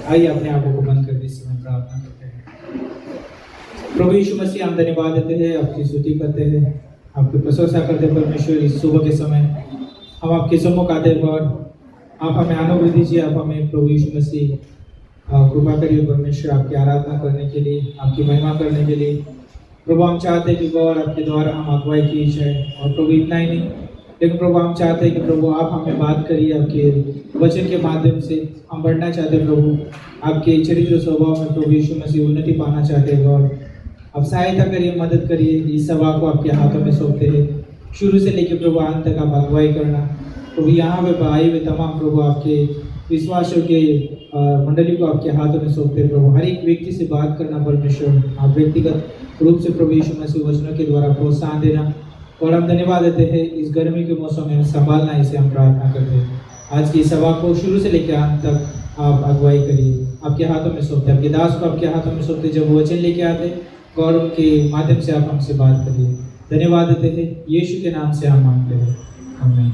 आइए अपने आंखों को बंद कर इस समय प्रार्थना करते हैं। प्रभु यीशु मसीह, हम धन्यवाद देते हैं, आपकी स्तुति करते हैं, आपकी प्रशंसा करते हैं परमेश्वर। इस सुबह के समय हम आपके सम्मुख आते हैं और आप हमें अनुग्रह दीजिए। आप हमें प्रभु यीशु मसीह कृपा करिए परमेश्वर, आपकी आराधना करने के लिए, आपकी महिमा करने के लिए। प्रभु हम चाहते हैं कि गौर आपके द्वारा हम अगुवाई की जाए, और प्रभु इतना ही नहीं, लेकिन प्रभु हम चाहते हैं कि प्रभु आप हमें बात करिए आपके वचन के माध्यम से। हम बढ़ना चाहते हैं प्रभु आपके चरित्र स्वभाव में, प्रभु यीशु मसीह उन्नति पाना चाहते हैं। और आप सहायता करिए, मदद करिए। इस सभा को आपके हाथों में सौंपते हैं, शुरू से लेकर प्रभु अंत तक आप अगुवाई करना। प्रभु यहाँ पे आए हुए तमाम प्रभु आपके विश्वासों के मंडली को आपके हाथों में सौंपते हैं। प्रभु हर एक व्यक्ति से बात करना परमेश्वर, आप व्यक्तिगत रूप से प्रभु यीशु मसीह वचनों के द्वारा प्रोत्साहन देना। और हम धन्यवाद देते हैं इस गर्मी के मौसम में संभालना, इसे हम प्रार्थना करते हैं। आज की सभा को शुरू से लेकर अंत तक आप अगुवाई करिए, आपके हाथों में सौंपते, आपके दास को आपके हाथों में सौंपते। जब वो वचन लेके आते गौर उनके माध्यम से आप हमसे बात करिए। धन्यवाद देते हैं, यीशु के नाम से हम मांगते हैं, आमीन।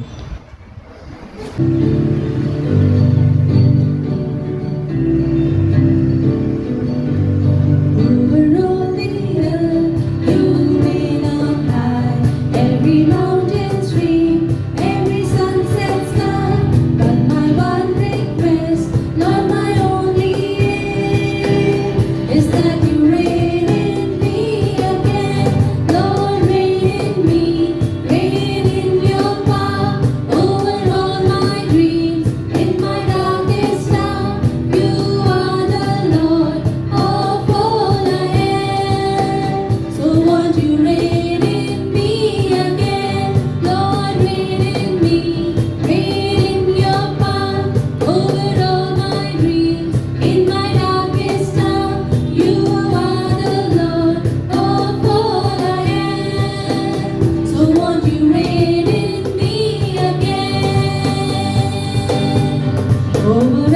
From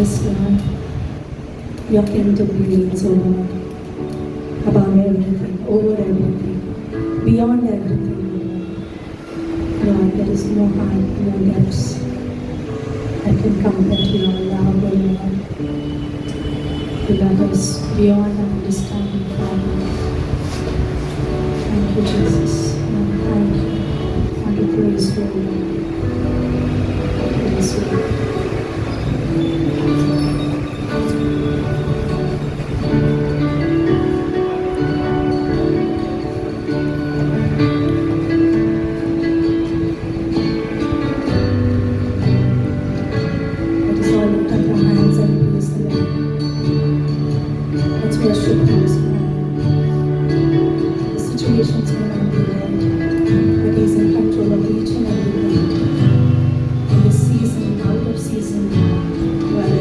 Yes, Lord. Your kingdom reigns, O Lord, above everything, over everything, beyond everything, O Lord. Lord, there is no height, no depths that can compare to your love, O Lord. You love us beyond understanding, Father. Thank you, Jesus. Lord, thank you. Want to praise you, Lord. Praise you. Let us all lift up our hands and praise the Lord. Let's worship Him this morning. The situations may not be right, but He's in control of each and every one. In this season, out of season, while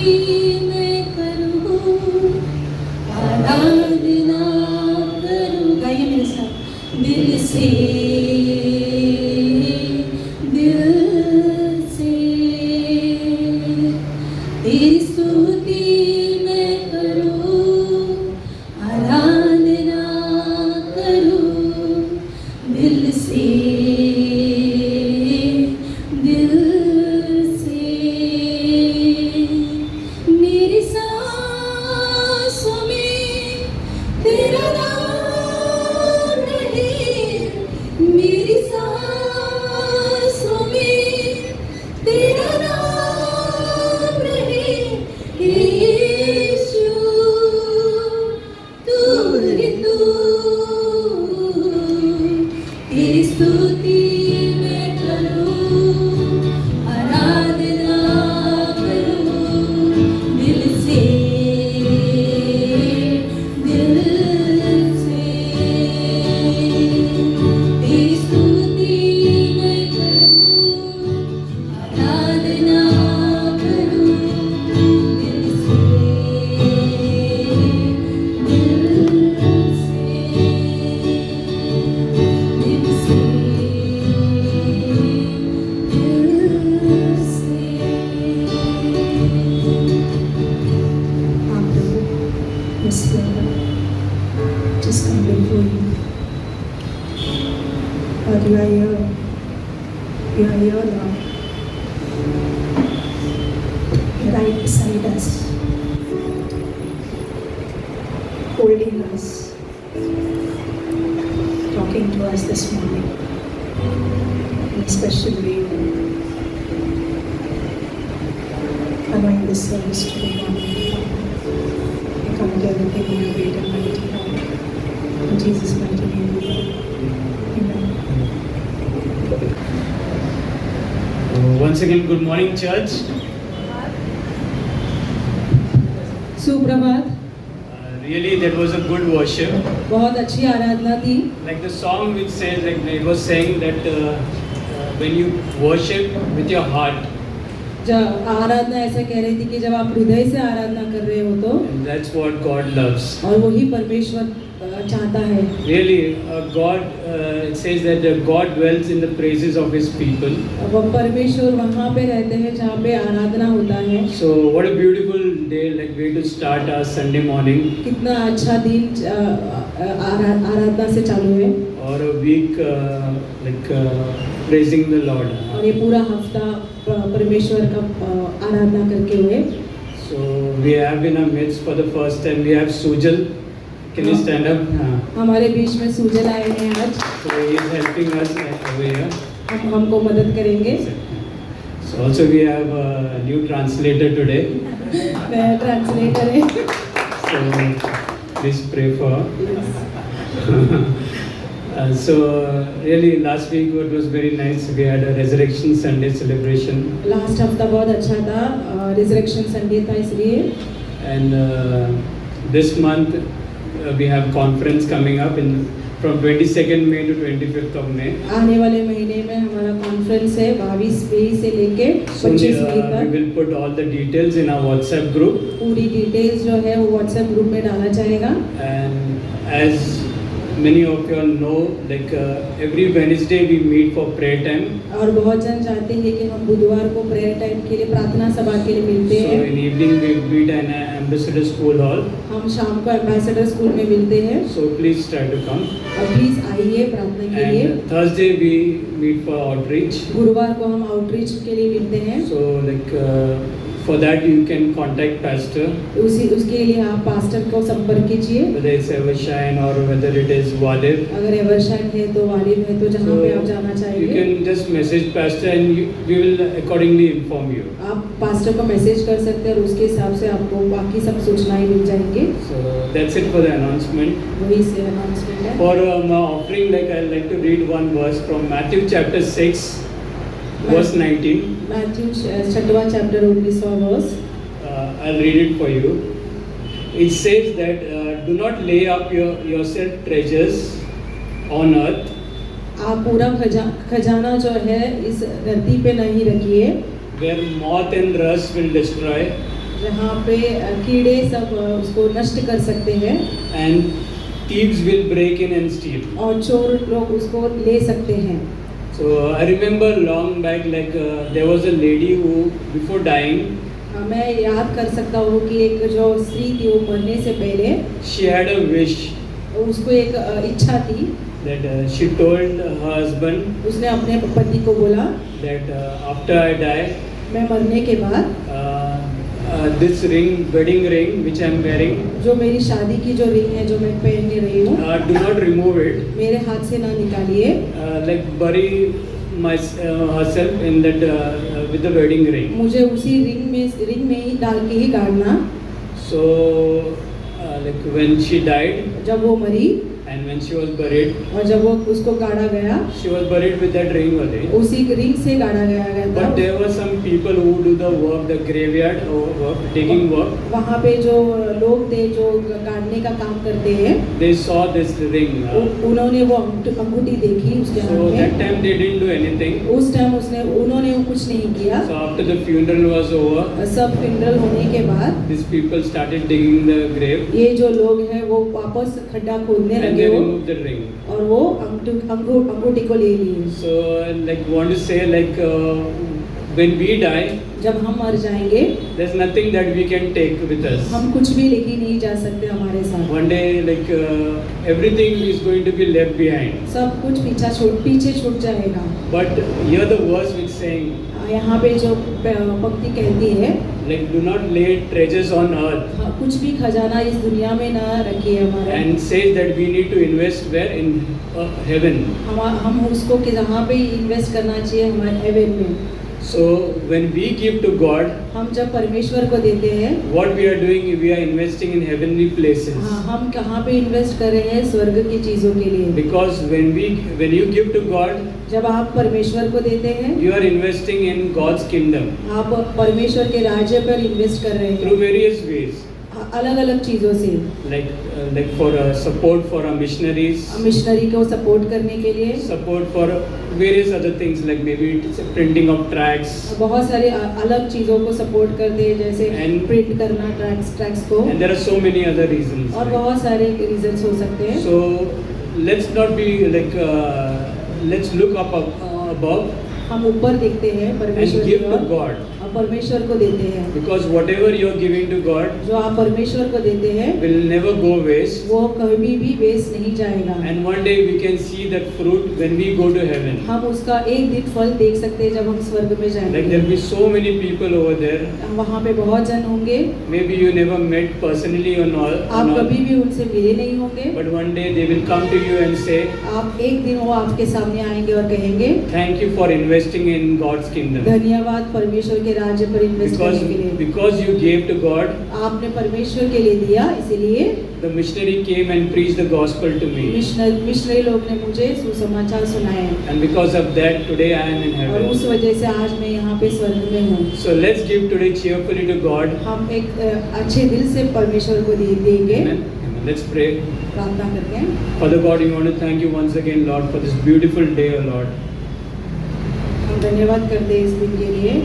मैं करूं, आराधना करूं। गाइए मेरे साथ, दिल से, दिल से तेरी स्तुति मैं करूं, आराधना करूं, दिल से, दिल से। मेरी सांसों में तेरा नाम रहे, मेरी सांसों में तेरा नाम रहे। यीशु तू रे तू, तेरी स्तुति मैं करूं, आराधना करूं, दिल से, दिल से। तेरी स्तुति मैं करूं, आराधना करूं, दिल से, दिल से, दिल से। हाँ प्रभु, yes Lord, just come before you. Lord, you are here. You are here, Lord. You're right beside us, holding us, talking to us this morning in a special way. Allowing this service to be done. We come to everything in your great and mighty power. In Jesus' mighty name we pray. Amen. Once again, good morning, church. सुप्रभात। Really, that was a good worship. बहुत अच्छी आराधना थी। Like the song which says, like it was saying that when you worship with your heart, जब आराधना ऐसा कह रही थी कि जब आप हृदय से आराधना कर रहे हो तो, and that's what God loves. और वही परमेश्वर चाहता है। Really, God, it says that God dwells in the praises of His people. वो परमेश्वर वहाँ पे रहते हैं जहाँ पे आराधना होता है। So what a beautiful day, like way to start our Sunday morning. कितना अच्छा दिन आराधना से चालू है। Or a week like praising the Lord. और ये पूरा हफ्ता परमेश्वर का आराधना करके हुए। So we have in our midst for the first time, we have Sujal. Can you stand up? हमारे बीच में सुजल आए हैं आज। So he is helping us over here. हमको मदद करेंगे। So also we have a new translator today. मैं translator है। So please pray for her. So really last week it was very nice. We had a Resurrection Sunday celebration. Last हफ्ता बहुत अच्छा था, resurrection Sunday था इसलिए। And this month we have conference coming up in from 22nd May to 25th of May. आने वाले महीने में हमारा कॉन्फ्रेंस है 22 मई से लेके 25 मई We तक। will put all the details in our WhatsApp group. पूरी डिटेल्स जो है वो व्हाट्सएप ग्रुप में डाला जाएगा। And as many of you all know, like every Wednesday we meet for prayer time. और बहुत जन जानते हैं कि हम बुधवार को प्रेयर टाइम के लिए, प्रार्थना सभा के लिए मिलते So हैं। in evening we meet in Ambassador School Hall. हम शाम को एम्बेसडर स्कूल में मिलते हैं। So please try to come. और प्लीज आइए प्रार्थना के लिए। And Thursday we meet for outreach. गुरुवार को हम आउटरीच के लिए मिलते हैं। So like for that you can contact pastor, उसके लिए आप पास्टर को संपर्क कीजिए। whether it's Evershine or whether it is Walid. अगर एवरशाइन है तो वालिद है तो जहाँ पे आप जाना You चाहेंगे can just message pastor and we will accordingly inform you. आप पास्टर को मैसेज कर सकते हैं और उसके हिसाब से आपको बाकी सब सूचनाएं मिल जाएंगी। So that's it for the announcement. वही से अनाउंसमेंट है। For my offering, like I'd like to read one verse from Matthew chapter 6, verse 19. Matthew 6वां चैप्टर 19वां verse. I'll read it for you. It says that do not lay up yourself treasures on earth, आप पूरा खजाना जो है इस धरती पे नहीं रखिए, where moth and rust will destroy, जहाँ पे कीड़े सब उसको नष्ट कर सकते हैं and thieves will break in and steal. और चोर लोग उसको ले सकते हैं। So I remember long back, like there was a lady who, before dying, मैं याद कर सकता हूँ कि एक जो स्त्री थी वो मरने से पहले she had a wish उसको एक इच्छा थी, that she told her husband उसने अपने पति को बोला that after I die, मैं मरने के बाद this ring, wedding ring, which I am wearing, जो मेरी शादी की जो रिंग है जो मैं पहन रही हूँ, do not remove it. मेरे हाथ से ना निकालिए, Like bury herself in that with the wedding ring. मुझे उसी रिंग में ही डाल के ही गाड़ना। So like when she died जब वो मरी and when she was buried, और जब वो उसको गाड़ा गया, she was buried with that ring only. उसी रिंग से गाड़ा गया था। But there were some people who do the work, the graveyard work, digging work. वहाँ पे जो लोग थे जो गाड़ने का काम करते हैं, They saw this ring. उन्होंने वो अंगूठी देखी उसके हाथ So that में। time they didn't do anything. उस टाइम उन्होंने कुछ नहीं किया। So after the funeral was over, सब फिनरल होने के बाद these people started digging the grave ये जो लोग हैं वो वापस खड्डा खोदने and लगे they वो, removed the ring. और वो अंगूठी को ले लिए। So like want to say like when we die, जब हम मर जाएंगे there's nothing that we can take with us. हम कुछ भी लेके नहीं जा सकते हमारे साथ। One day like everything is going to be left behind. सब कुछ पीछे छूट जाएगा। But here the verse which saying यहाँ पे जो पंक्ति कहती है, like do not lay treasures on earth, कुछ भी खजाना इस दुनिया में ना रखिए हमारा। and says that we need to invest where in heaven. हम उसको कि जहाँ पे इन्वेस्ट करना चाहिए हमारे हेवन में। So when we give to God, हम जब परमेश्वर को देते हैं, what we are doing, we are investing in heavenly places. हाँ, हम कहाँ पे इन्वेस्ट कर रहे हैं? स्वर्ग की चीजों के लिए। Because when you give to God, जब आप परमेश्वर को देते हैं, you are investing in God's kingdom आप परमेश्वर के राज्य पर इन्वेस्ट कर रहे through हैं various ways. अलग अलग चीजों से। Like for support for our missionaries, missionary को सपोर्ट करने के लिए, support for various other things, like maybe it's printing of tracts, बहुत सारे अलग चीजों को सपोर्ट करते हैं, जैसे And- प्रिंट करना ट्रैक्स को, and there are so many other reasons. और बहुत सारे रीजंस हो सकते हैं। So let's not be like let's look up above हम ऊपर देखते हैं and परमेश्वर give की to ओर God, और परमेश्वर को देते हैं। because whatever you are giving to God जो आप परमेश्वर को देते हैं will never go waste, वो कभी भी वेस्ट नहीं जाएगा। and one day we can see that fruit when we go to heaven. हम उसका एक दिन फल देख सकते हैं जब हम स्वर्ग में Like जाएंगे। there'll be so many people over there. वहाँ पे बहुत जन होंगे, Maybe you never met personally or not, आप कभी भी उनसे मिले नहीं होंगे, but one day they will come to you and say, आप एक दिन वो आपके सामने आएंगे और कहेंगे "Thank you for investing in God's kingdom." धन्यवाद परमेश्वर के राज्य पर इन्वेस्ट करने के लिए। Because you gave to God, आपने परमेश्वर के लिए दिया, इसीलिए the missionary came and preached the gospel to me, missionary लोग ने मुझे सुसमाचार सुनाए, and because of that today I am in और heaven. उस वजह से आज मैं यहाँ पे स्वर्ग में हूँ। So let's give today cheerfully to God. हम एक अच्छे दिल से परमेश्वर को देंगे। Amen. Amen. Let's pray. प्रार्थना करते हैं। Father God, we want to thank you once again, Lord, for this beautiful day, O Lord. हम धन्यवाद करते हैं इस दिन के लिए।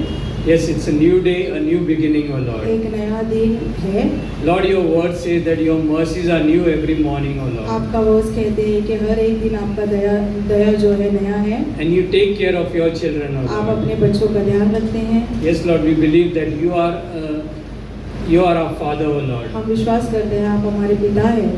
Yes, it's a new day, a new beginning, O Lord. एक नया दिन है। Lord, your word says that your mercies are new every morning, O Lord. आपका वर्ष कहते हैं कि हर एक दिन आपका दया जो है नया है। And you take care of your children, O आप Lord. अपने बच्चों का ध्यान रखते हैं। Yes, Lord, we believe that you are our Father, O Lord, हम विश्वास करते हैं आप हमारे पिता हैं,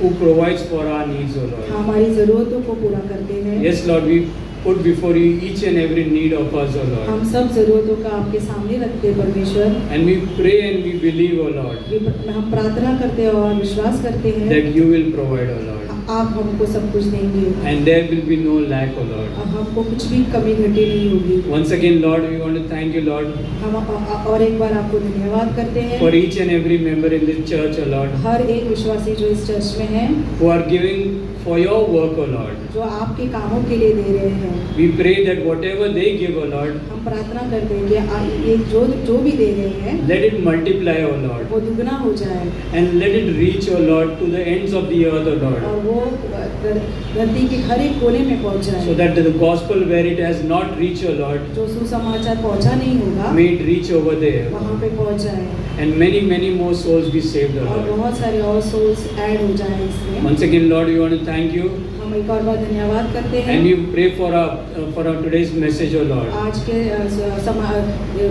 who provides for our needs, O Lord. हमारी जरूरतों को पूरा करते हैं। Yes, Lord, we put before you each and every need of us, O Lord. हम सब जरूरतों का आपके सामने रखते हैं परमेश्वर। And we pray and we believe, O Lord, हम प्रार्थना करते हैं और विश्वास करते हैं that you will provide, O Lord. आप हमको सब कुछ देंगे, And there will be no lack, O Lord. हमको कुछ भी कमी घटी नहीं होगी। Once again, Lord, we want to thank you, Lord, हम और एक बार आपको धन्यवाद करते हैं for each and every member in this church, O Lord, हर एक विश्वासी जो इस चर्च में है, who are giving for your work, O Lord. जो आपके कामों के लिए दे रहे हैं। We pray that whatever they give, O Lord, हम प्रार्थना करते हैं कि ये जो भी दे रहे हैं let it multiply, O Lord, वो दुगना हो जाए, and let it reach, O Lord, to the ends of the earth, O Lord. और वो वो धरती के हर एक कोने में पहुंच so जाए, that the gospel where it has not reached, O Lord, जो सुसमाचार पहुंचा नहीं होगा may it reach over there, वहाँ पे पहुंच जाए, and many more souls be saved, O और Lord. बहुत सारे और सोल्स ऐड हो जाए इसमें। Once again, Lord, we want to thank you, हम एक और बार धन्यवाद करते हैं। and we pray for our today's message, O Lord. आज के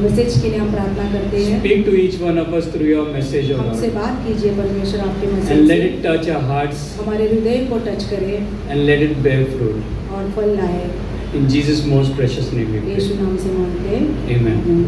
मैसेज के लिए हम प्रार्थना करते हैं। Speak to each one of us through your message, O हमसे Lord, बात कीजिए परमेश्वर आपके and मैसेज let से, it touch our hearts हमारे हृदय को टच करे and let it bear fruit. और फल लाए। In Jesus' most precious name we Yeshu pray. नाम से मांगते हैं। Amen. आमीन।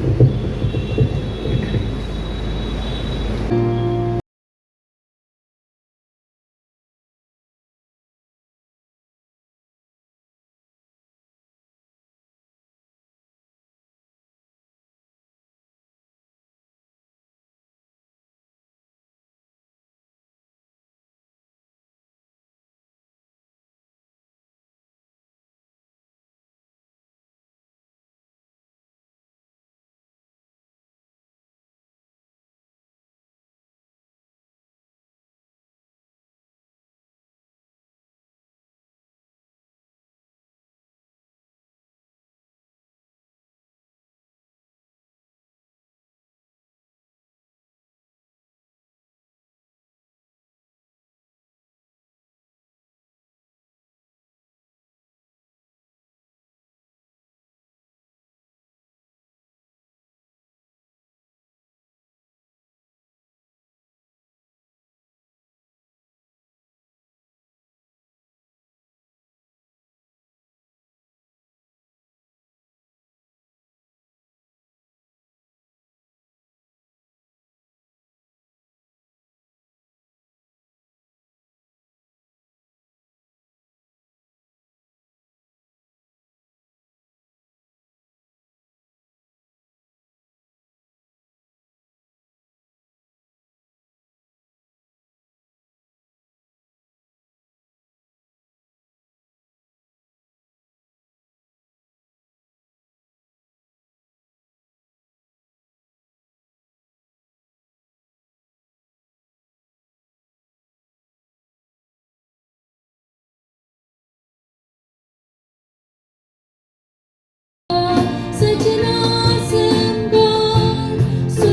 Such an awesome God, so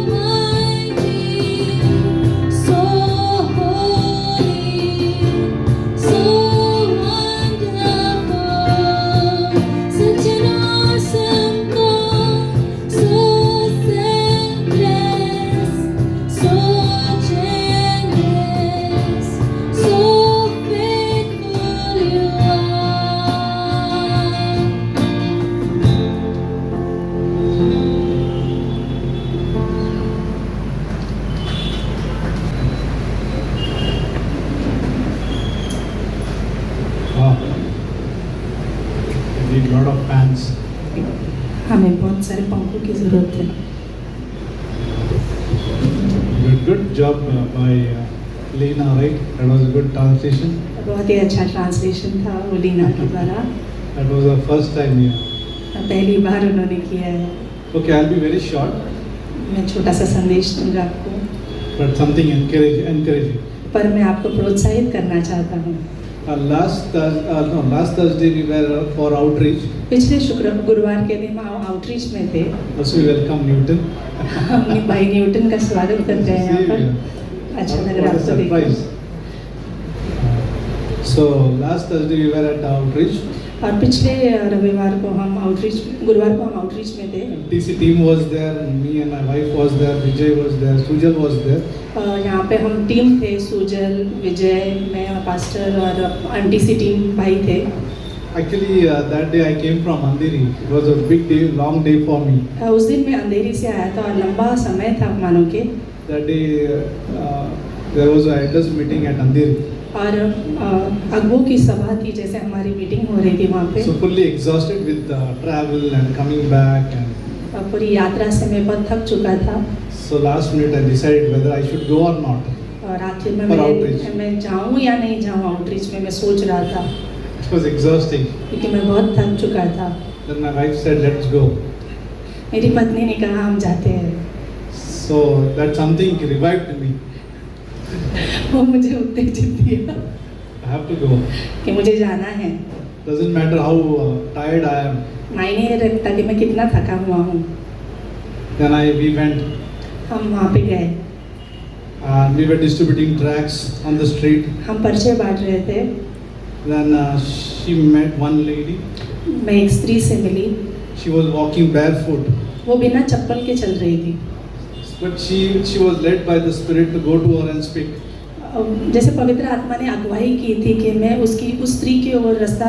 mighty, so holy, so wonderful. Such an awesome God, so selfless, so generous, so faithful you are. Wow. We need a lot of fans. हमें बहुत सारे पंखों की जरूरत है। Good job by Lena, right? That was a good translation. बहुत ही अच्छा translation था ओलिना के द्वारा, That was the first time here. पहली बार उन्होंने किया है। Okay, I'll be very short, मैं छोटा सा संदेश दूंगा आपको, but something encouraging. पर मैं आपको प्रोत्साहित करना चाहता हूँ। Last Thursday we were for outreach. पिछले गुरुवार के दिन हम आउटरीच में थे। Also we welcome Newton. हमने भाई न्यूटन का स्वागत कर रहे हैं यहाँ पर। अच्छा लग रहा है आपको देख surprise. So last Thursday we were at outreach. और पिछले रविवार को हम गुरुवार को हम आउटरीच में थे। TC team was there, me and my wife was there, Vijay was there, Sujal was there. यहाँ पे हम टीम थे, सुजल, विजय, मैं और पास्टर और एमटीसी टीम भाई थे। Actually, that day I came from Andheri. It was a big day, long day for me. उस दिन मैं अंधेरी से आया था और लंबा समय था मानो के। That day there was a elders meeting at Andheri. और अगुओं की सभा थी, जैसे हमारी मीटिंग हो रही थी वहाँ पे। So fully exhausted with travel and coming back and. पूरी यात्रा से मैं बहुत थक चुका था। So last minute I decided whether I should go or not. और आखिर में For outreach. मैं जाऊँ या नहीं जाऊँ आउटरीच में, मैं सोच रहा था It was exhausting. क्योंकि मैं बहुत थक चुका था। Then my wife said, "Let's go." मेरी पत्नी ने कहा हम जाते हैं। So that something revived me. वो मुझे उत्तेजित दिया। have to go. कि मुझे जाना है। Doesn't matter how tired I am. मायने नहीं रखता कि मैं कितना थका हुआ हूँ। Then we went. हम वहाँ पे गए। We were distributing tracts on the street. हम पर्चे बांट रहे थे। Then she met one lady. मैं एक स्त्री से मिली। She was walking barefoot. वो बिना चप्पल के चल रही थी। But she was led by the Spirit to go to her and speak. जैसे पवित्र आत्मा ने अगुवाई की थी कि मैं उस स्त्री के ओर रास्ता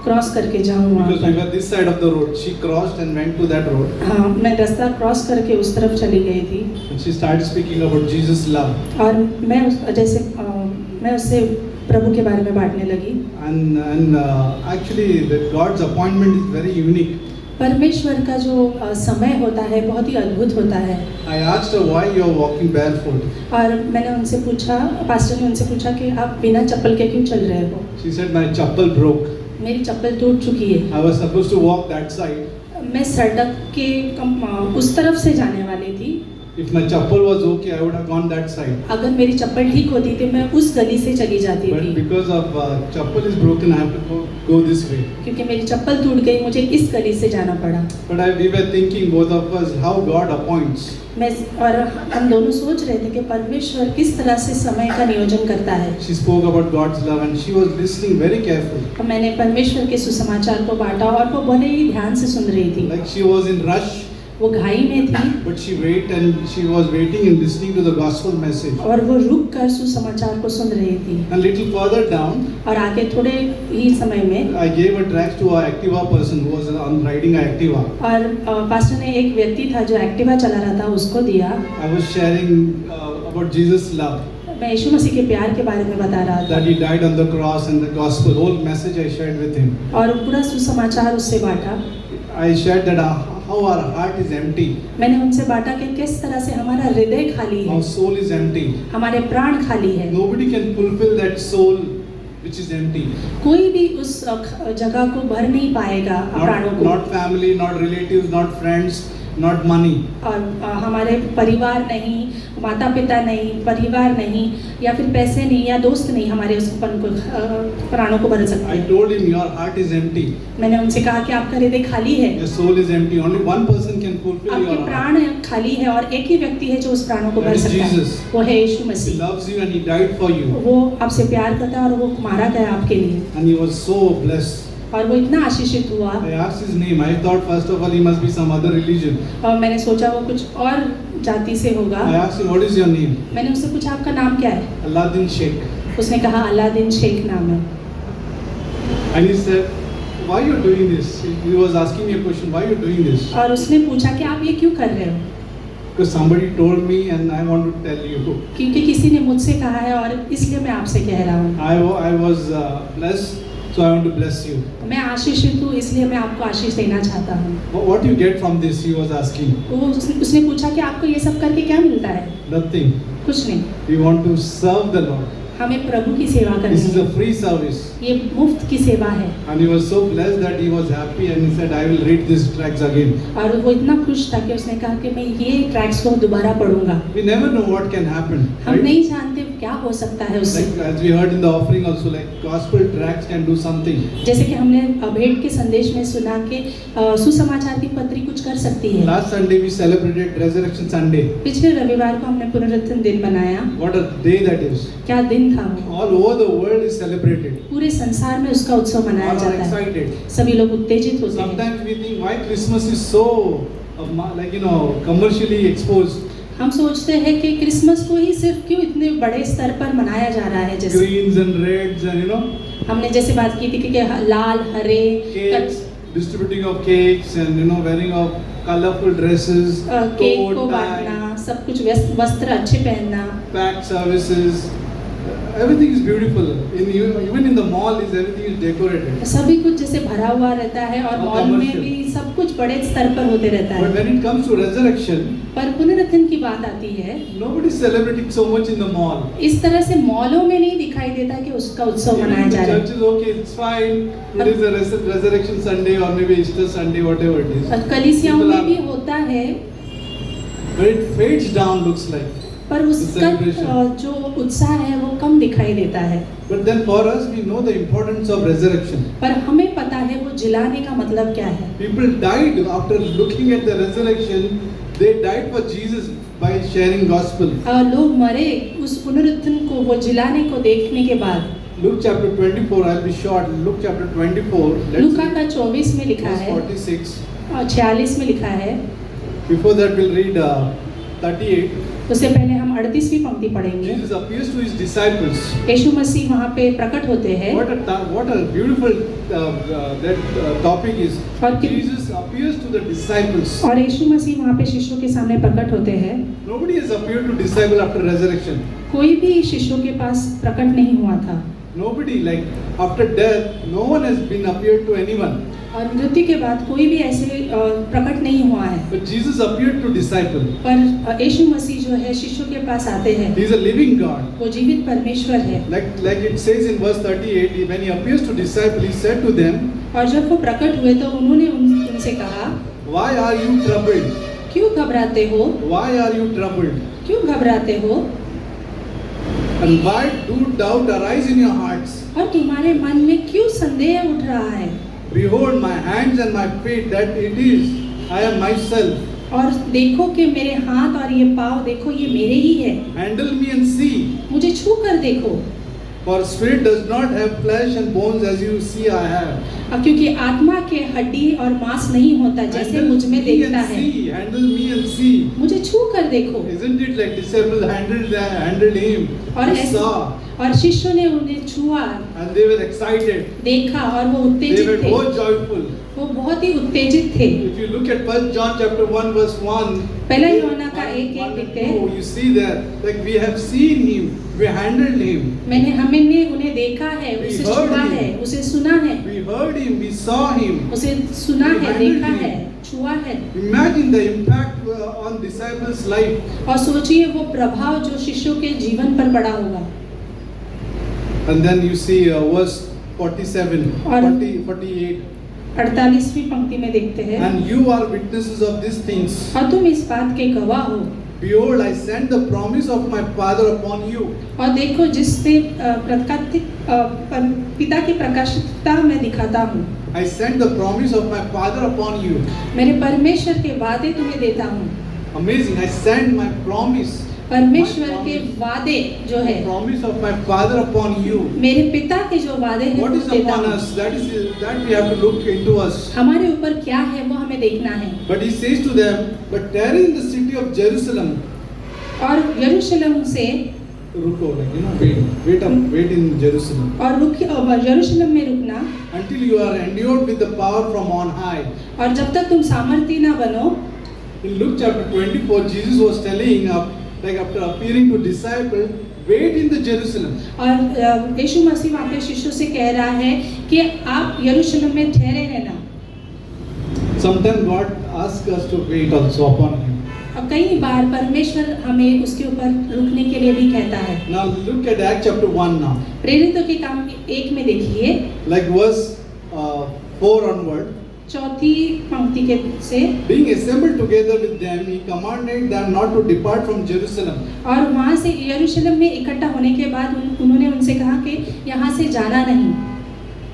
क्रॉस करके जाऊँ वहाँ Because we पर। were this side of the road. She crossed and went to that road. हाँ, मैं रास्ता क्रॉस करके उस तरफ चली गई थी। And she started speaking about Jesus' love. और मैं उससे प्रभु के बारे में बांटने लगी। And actually, God's appointment is very unique. परमेश्वर का जो समय होता है बहुत ही अद्भुत होता है। I asked her why you are walking barefoot. और मैंने उनसे पूछा, पास्टर ने उनसे पूछा कि आप बिना चप्पल के क्यों चल रहे हो? She said my chappal broke. मेरी चप्पल टूट चुकी है। I was supposed to walk that side. मैं सड़क के उस तरफ से जाने वाली थी। If my chappal was okay, I would have gone that side. अगर मेरी चप्पल ठीक होती तो मैं उस गली से चली जाती But थी। because of chappal is broken, I have to go this way. क्योंकि मेरी चप्पल टूट गई, मुझे इस गली से जाना पड़ा। But we were thinking, both of us, how God appoints. और हम दोनों सोच रहे थे कि परमेश्वर किस तरह से समय का नियोजन करता है। She spoke about God's love and she was listening very carefully. तो मैंने परमेश्वर के सुसमाचार को बांटा और वो बड़े ही ध्यान से सुन रही थी। Like she was in rush, वो घाई में थी but she was waiting and listening to the gospel message. और वो रुक कर सुसमाचार को सुन रही थी। And little further down, और आगे थोड़े ही समय में I gave a tract to an Activa person who was riding an Activa. और पास्टर ने एक व्यक्ति था जो एक्टिवा चला रहा था, उसको दिया। I was sharing about Jesus' love. मैं यीशु मसीह के प्यार के बारे में बता रहा था। That he died on the cross and the gospel, whole message I shared with him. और पूरा सुसमाचार उससे बांटा। I shared that how our heart is empty, मैंने उनसे बांटा कि किस तरह से हमारा हृदय खाली है, our soul is empty. हमारे प्राण खाली है। Nobody can fulfill that soul which is empty. कोई भी उस जगह को भर नहीं पाएगा प्राणों को। Not family, not relatives, not friends, not money. और हमारे परिवार नहीं, माता पिता नहीं, परिवार नहीं, या फिर पैसे नहीं या दोस्त नहीं हमारे उस प्राणों को भर सकते I हैं। told him, your heart is empty. मैंने उनसे कहा कि आपका हृदय खाली है, Your soul is empty. Only one person can fulfill आपके your heart. प्राण खाली है और एक ही व्यक्ति है जो उस प्राणों को That भर is सकता है, Jesus. वो है यीशु He Masih. loves you and he died for you. वो आपसे प्यार करता है और वो मारा गया आपके लिए, And he was so blessed. और वो इतना आशीषित हुआ। I asked his name. I thought first of all he must be some other religion. और मैंने सोचा वो कुछ और जाति से होगा। I asked him, what is your name? मैंने उससे पूछा आपका नाम क्या है? Aladdin Sheikh. उसने कहा अलादीन शेख नाम है। And he said, why you doing this? He was asking me a question, why you doing this? और उसने पूछा कि आप ये क्यों कर रहे हो? Because somebody told me and I want to tell you. क्योंकि किसी ने मुझसे कहा है और इसलिए मैं आपसे कह रहा हूँ। I was blessed, so I want to bless you. मैं आशीषित हूँ इसलिए मैं आपको आशीष देना चाहता हूँ। What do you get from this? He was asking. उसने पूछा कि आपको ये सब करके क्या मिलता है? Nothing. कुछ नहीं, We want to serve the Lord. हमें प्रभु की सेवा करनी This is है। a free service. ये मुफ्त की सेवा है। And he was so blessed that he was happy and he said, I will read these tracts again. और वो इतना खुश था कि उसने कहा कि मैं ये ट्रैक्स को दोबारा पढ़ूंगा। We never know what can happen. हम Right? नहीं जानते क्या हो सकता है उससे। Like as we heard in the offering also, like gospel tracts can do something. जैसे कि हमने भेंट के संदेश में सुना कि सुसमाचार की पत्री कुछ कर सकती है। Last Sunday we celebrated Resurrection Sunday. पिछले रविवार को हमने पुनरुत्थान दिन बनाया। What a day that is. क्या दिन था वो? All over the world is celebrated. पूरे संसार में उसका उत्सव मनाया All are जाता है। excited. सभी लोग उत्तेजित होते हैं। Sometimes we think why Christmas is so commercially exposed. हम सोचते हैं कि क्रिसमस को ही सिर्फ क्यों इतने बड़े स्तर पर मनाया जा रहा है। जैसे Greens and reds and हमने जैसे बात की थी कि लाल हरे cakes, distributing of cakes and wearing of colorful dresses, cake को coat, tie, बांटना, सब कुछ वस्त्र अच्छे पहनना, packed services. Everything is beautiful. Even in the mall, everything is decorated. सभी कुछ जैसे भरा हुआ रहता है और और मॉल में commercial. भी सब कुछ बड़े स्तर पर होते रहता But है। when it comes to resurrection, पर पुनरुत्थान की बात आती है, nobody is celebrating so much in the mall. इस तरह से मॉलों में नहीं दिखाई देता कि उसका उत्सव Even मनाया in जा the रहा church है। is okay, it's fine. It is a resurrection Sunday or maybe Easter Sunday, whatever it is. और कलीसियाओं People में are- भी होता है, But it fades down, looks like. पर उसका celebration. जो उत्साह है वो कम दिखाई देता है। But then for us, we know the importance of resurrection. पर हमें पता है वो जिलाने का मतलब क्या है। People died after looking at the resurrection. They died for Jesus by sharing gospel. लोग मरे उस पुनरुत्थान को, वो जिलाने को देखने के बाद। Luke chapter 24, I'll be short. Luke chapter 24, Luka let's का 24 में लिखा verse है 46. और 46 में लिखा है। Before that, we'll read 38. उससे पहले हम 38वीं पंक्ति पढ़ेंगे। Jesus appears to his disciples. यीशु मसीह वहाँ पे प्रकट होते हैं। What a beautiful topic is. और कि- Jesus appears to the disciples. और यीशु मसीह वहाँ पे शिष्यों के सामने प्रकट होते हैं। Nobody has appeared to disciple after resurrection. कोई भी शिष्यों के पास प्रकट नहीं हुआ था Nobody, like after death, no one has been appeared to anyone. और मृत्यु के बाद कोई भी ऐसे प्रकट नहीं हुआ है। But Jesus appeared to disciple. पर यीशु मसीह जो है शिष्यों के पास आते हैं। He is a living God. वो जीवित परमेश्वर है। Like it says in verse 38, when he appears to disciple, he said to them, और जब वो प्रकट हुए तो उन्होंने उनसे कहा, "Why are you troubled? क्यों घबराते हो? Why are you troubled? क्यों घबराते हो? And why do doubt arise in your hearts? और तुम्हारे मन में क्यों संदेह उठ रहा है? Behold my hands and my feet, that it is I am myself. और देखो कि मेरे हाथ और ये पाँव देखो ये मेरे ही है। Handle me and see. मुझे छू कर देखो। For spirit does not have flesh and bones as you see I have. क्योंकि आत्मा के हड्डी और मांस नहीं होता जैसे Handle मुझ में me देखता and है। see. Handle me and see. मुझे छू कर देखो। Isn't it like disciples handled him? और They ऐसे saw और शिष्यों ने उन्हें छुआ, and they were excited. देखा और वो They उत्तेजित were थे। more joyful. वो बहुत ही उत्तेजित थे। If you look at 1 John chapter 1 verse 1, पहला यूहन्ना का 1:1 1 and देखते हैं। 2, you see there, like we have seen him, we handled him, हमने उन्हें देखा है, We उसे heard छुआ him. है, उसे सुना है, we heard him, we saw him. उसे सुना We है, handled देखा him. है, छुआ है। Imagine the impact on disciples' life. और सोचिए वो प्रभाव जो शिष्यों के जीवन पर पड़ा होगा। And then you see verse 47, और- 48. 48वीं पंक्ति में देखते हैं, And you are witnesses of these things. और तुम इस बात के गवाह हो। Behold, I send the promise of my Father upon you. और देखो जिससे पिता की प्रकाशितता मैं दिखाता हूँ। I send the promise of my Father upon you. मेरे परमेश्वर के वादे तुम्हें देता हूँ। Amazing. I send my promise. परमेश्वर के वादे जो है, Promise of my Father upon you. मेरे पिता के जो वादे हैं What वो is देता upon हूँ। us? That we have to look into us. हमारे ऊपर क्या है वो हमें देखना है। But he says to them, but tarry in the city of Jerusalem. और यरूशलेम से रुको, wait in Jerusalem और यरूशलेम में रुकना, until you are endued with the power from on high. और जब तक तुम सामर्थी ना बनो। In Luke chapter 24, Jesus was telling, like after appearing to disciples, wait in the Jerusalem. और यीशु मसीह वहाँ पे शिष्यों से कह रहा है कि आप यरूशलेम में ठहरे रहना। Sometimes God asks us to wait also upon Him. और कई बार परमेश्वर हमें उसके ऊपर रुकने के लिए भी कहता है। Now look at Acts chapter 1 now. प्रेरितों के काम 1 में देखिए, Like verse 4 onward. चौथी पंक्ति के से, Being assembled together with them, he commanded them not to depart from Jerusalem. और वहाँ से यरूशलेम में इकट्ठा होने के बाद उन्होंने उनसे कहा कि यहाँ से जाना नहीं,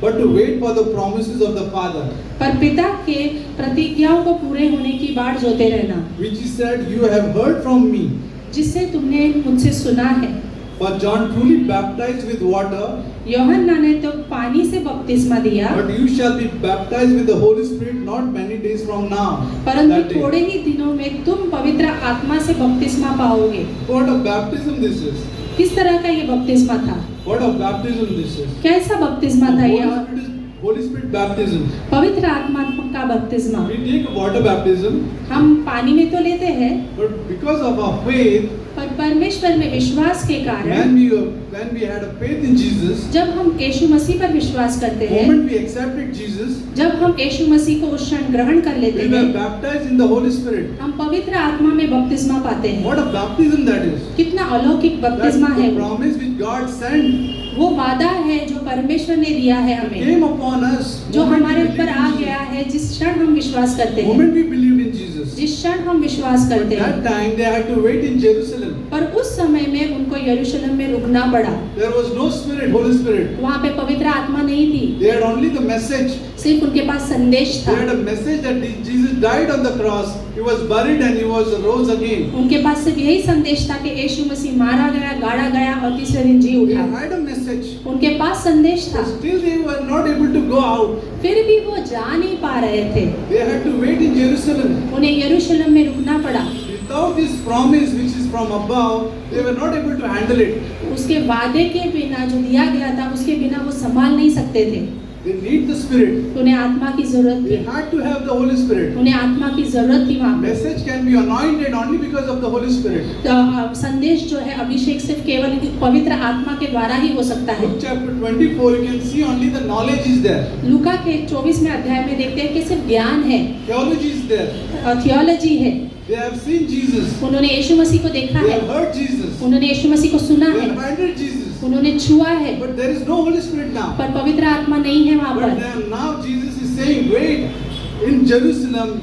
But to wait for the promises of the Father, पर पिता के प्रतिज्ञाओं को पूरे होने की बाट जोते रहना, which he said, you have heard from me. जिससे तुमने मुझसे सुना है। For John truly baptized with water, यूहन्ना ने तो पानी से बपतिस्मा दिया, but you shall be baptized with the Holy Spirit not many days from now. परंतु That day. थोड़े ही दिनों में तुम पवित्र आत्मा से बपतिस्मा पाओगे। What a baptism this is! किस तरह का ये बपतिस्मा था? What a baptism this is! कैसा बपतिस्मा था Holy ये? Spirit is Holy Spirit baptism. पवित्र आत्मा का बपतिस्मा। We take water baptism, हम पानी में तो लेते हैं, but because of our faith, पर परमेश्वर में विश्वास के कारण when we had a faith in Jesus, जब हम यीशु मसीह पर विश्वास करते the हैं, moment we accepted Jesus, जब हम यीशु मसीह को उस क्षण ग्रहण कर लेते we were हैं, baptized in the Holy Spirit. हम पवित्र आत्मा में बपतिस्मा पाते हैं। What a baptism that is! कितना अलौकिक That's बपतिस्मा है the वो। promise which God sent वो वादा है जो परमेश्वर ने दिया है हमें, came upon us. जो moment we हमारे ऊपर believed आ in गया है जिस क्षण हम विश्वास करते Jesus. हैं। Moment we believed in Jesus. Jesus. जिस क्षण हम विश्वास But करते that हैं, time they had to wait in Jerusalem. पर उस समय में उनको यरूशलेम में रुकना पड़ा। There was no Spirit, Holy Spirit. वहाँ पे पवित्र आत्मा नहीं थी, They had only the message. सिर्फ उनके पास संदेश They था। had a message that Jesus died on the cross, he was buried and he was rose again. उनके पास सिर्फ यही संदेश था कि यीशु मसीह मारा गया, गाड़ा गया और तीसरे दिन जी They उठा। had a message. उनके पास संदेश था, But still they were not able to go out. फिर भी वो जा नहीं पा रहे थे। They had to wait in Jerusalem. उन्हें यरूशलेम में रुकना पड़ा। Without this promise which is from above, they were not able to handle it. उसके वादे के बिना, जो दिया गया था उसके बिना वो संभाल नहीं सकते थे। They need the Spirit. उन्हें आत्मा की जरूरत They थी, had to have the Holy Spirit. उन्हें आत्मा की जरूरत थी वहाँ पे। Message can be anointed only because of the Holy Spirit. तो, संदेश जो है अभिषेक सिर्फ केवल पवित्र आत्मा के द्वारा ही हो सकता है। Luke chapter 24, you can see only the knowledge is there. लूका के 24वें अध्याय में देखते हैं कि सिर्फ ज्ञान है, Theology is there. थियोलॉजी है। They have seen Jesus. उन्होंने यीशु मसीह को देखा They है, have heard Jesus. उन्होंने यीशु मसीह को सुना They है, have handled Jesus. उन्होंने छुआ है, But there is no Holy Spirit now. पर पवित्र आत्मा नहीं है वहाँ But पर। then now Jesus is saying, wait, in Jerusalem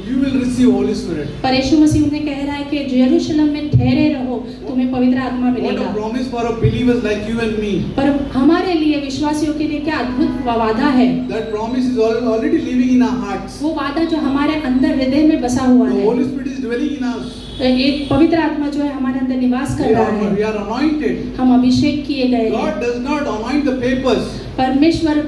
you will receive Holy Spirit. पर यीशु मसीह उन्हें कह रहा है कि यरूशलेम में ठहरे रहो, तुम्हें पवित्र आत्मा What a मिलेगा। promise for a believers like you and me. पर हमारे लिए, विश्वासियों के लिए क्या अद्भुत वादा है। That promise is already living in our hearts. वो वादा जो हमारे अंदर हृदय में बसा हुआ The है, Holy Spirit is dwelling in us. एक पवित्र आत्मा जो है हमारे अंदर निवास कर रहा We है। are anointed. हम अभिषेक किए गए हैं। God does not anoint the papers. परमेश्वर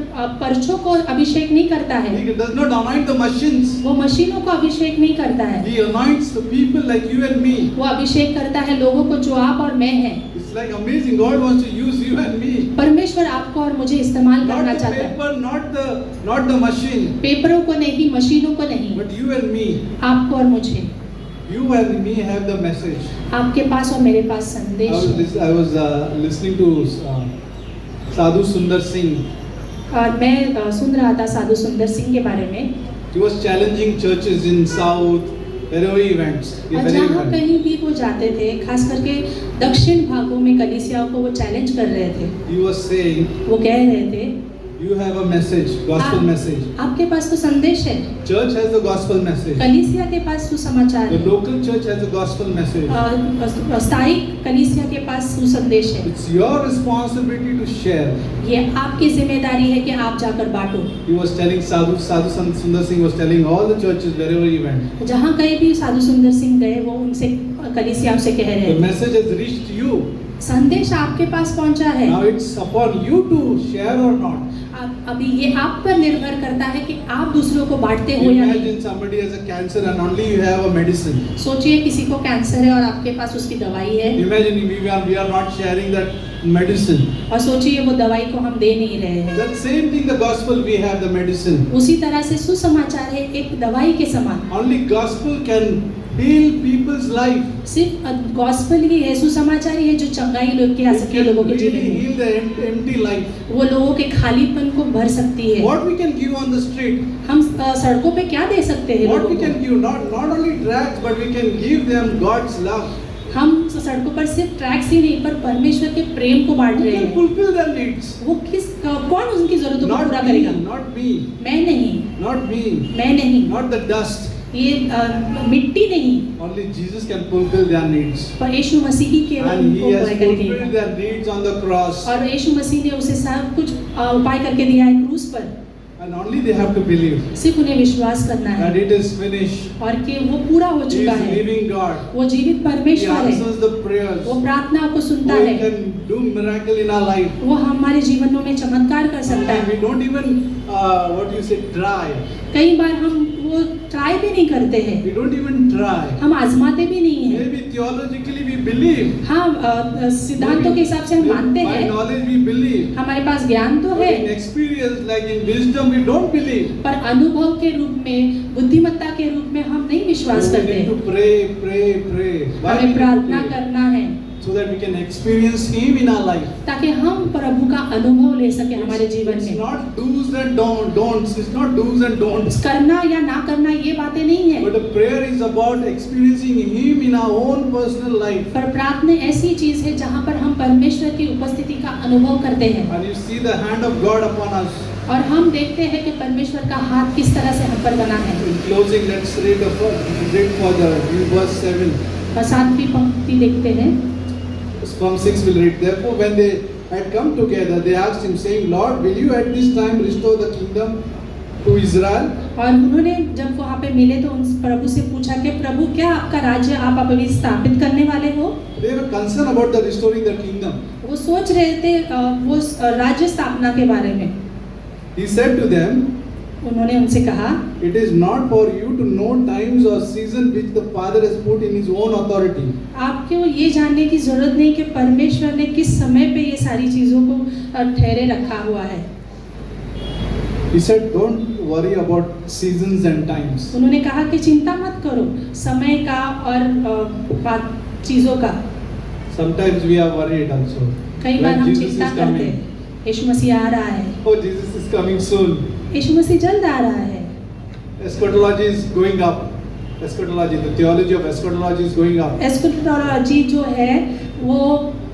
पर्चों को अभिषेक नहीं करता है, He does not anoint the machines. वो मशीनों को अभिषेक नहीं करता है, He anoints the people like you and me. वो अभिषेक करता है लोगों को जो आप और मैं हैं। It's like amazing. God wants to use you and me. परमेश्वर आपको और मुझे इस्तेमाल Not करना the चाहता है, paper, not the machine, पेपरों को नहीं, मशीनों को नहीं, but you and me. आपको और मुझे। You and me have the message. आपके पास और मेरे पास संदेश है। I was listening to Sadhu Sundar Singh. और मैं सुन रहा था साधु सुंदर सिंह के बारे में। He was challenging churches in South, wherever he went. और जहाँ कहीं भी वो जाते थे, खास करके दक्षिण भागों में कलीसियाओं को वो चैलेंज कर रहे थे। He was saying, वो कह रहे थे, you have a message, gospel message. आपके पास तो संदेश है, Church has the gospel message. कलीसिया के पास सुसमाचार The है, local church has a gospel message. स्थायी कलीसिया के पास सुसंदेश है। It's your responsibility to share. ये आपकी जिम्मेदारी है कि आप जाकर बांटो। He was telling Sadhu Sundar Singh was telling all the churches wherever he went. जहाँ कहीं भी साधु सुंदर सिंह गए, वो उनसे कलीसियाओं से कह रहे The हैं, message has reached you. संदेश आपके पास पहुँचा है। Now it's upon you to share or not. अभी ये आप पर निर्भर करता है कि आप दूसरों को बांटते हो या नहीं। Imagine somebody has a cancer and only you have a medicine. सोचिए किसी को कैंसर है और आपके पास उसकी दवाई है, Imagine we are not sharing that medicine. और सोचिए वो दवाई को हम दे नहीं रहे हैं। That same thing, the gospel, we have the medicine. उसी तरह से सुसमाचार है एक दवाई के समान। Only gospel can heal people's life. सिर्फ गॉस्पेल ही है, सुसमाचार ही है जो चंगाई लेके आ It सकती है can लोगों के really जीवन में। heal the empty life. वो लोगों के खालीपन को भर सकती है। What we can give on the street, हम सड़कों पे क्या दे सकते हैं what लोगों we को? can give, not only tracts, but we can give them God's love. हम सड़कों पर सिर्फ ट्रैक्स ही नहीं, पर परमेश्वर के प्रेम को बांट We रहे can हैं। fulfill their needs. वो कौन उनकी जरूरतों को Not पूरा me, करेगा? not me, मैं नहीं, not me, मैं नहीं, not the dust. ये मिट्टी नहीं, Only Jesus can fulfill their needs. पर यीशु मसीह ही केवल And उनको He has उपाय करके fulfilled दिया। their needs on the cross. और यीशु मसीह ने उसे सब कुछ उपाय करके दिया है क्रूस पर। And only they have to believe सिर्फ उन्हें विश्वास करना that है it is finished. और कि वो पूरा हो He चुका is है। living God. वो जीवित He परमेश्वर है, answers the prayers. वो प्रार्थनाओं को सुनता He है, can do miracle in our life. वो हमारे जीवनों में चमत्कार कर सकता And है। we don't even, what you say, try. कई बार हम वो ट्राई भी नहीं करते हैं, We don't even try. हम आजमाते भी नहीं हैं। Maybe theologically we believe. हाँ, सिद्धांतों के हिसाब से हम मानते By हैं, knowledge we believe. हमारे पास ज्ञान तो But है, in experience, like in wisdom, we don't believe. पर अनुभव के रूप में, बुद्धिमत्ता के रूप में हम नहीं विश्वास So we करते need हैं। to pray. Why हमें we need to प्रार्थना pray? करना है। so that we can experience Him in our life. ताकि हम प्रभु का अनुभव ले सके हमारे जीवन It's में। not do's and don'ts. It's not do's and don'ts. करना या ना करना ये बातें नहीं है, But the prayer is about experiencing Him in our own personal life. पर प्रार्थना ऐसी चीज है जहाँ पर हम परमेश्वर की उपस्थिति का अनुभव करते हैं And you see the hand of God upon us. और हम देखते हैं कि परमेश्वर का हाथ किस तरह से हम पर बना है। In closing, let's read for the verse 7. और 7वीं पंक्ति देखते हैं। From 6 we'll read. Therefore, when they had come together, they asked Him, saying, Lord, will you at this time restore the kingdom to Israel? और उन्होंने जब वहाँ पे मिले तो उन प्रभु से पूछा कि प्रभु क्या आपका राज्य आप अभी स्थापित करने वाले हो? They were concerned about the restoring the kingdom. वो सोच रहे थे वो राज्य स्थापना के बारे में। He said to them, उन्होंने उनसे कहा, it is not for you to know times or season which the Father has put in His own authority. आपको ये जानने की जरूरत नहीं कि परमेश्वर ने किस समय पे ये सारी चीजों को ठहरे रखा हुआ है। He said, don't worry about seasons and times. उन्होंने कहा कि चिंता मत करो समय का और बात चीजों का। Sometimes we are worried also. कई बार When हम Jesus चिंता is करते coming. हैं यीशु मसीह आ रहा है, Oh, Jesus is coming soon. यीशु मसीह जल्द आ रहा है। Eschatology is going up. Eschatology, the theology of eschatology is going up. एस्केटोलॉजी जो है वो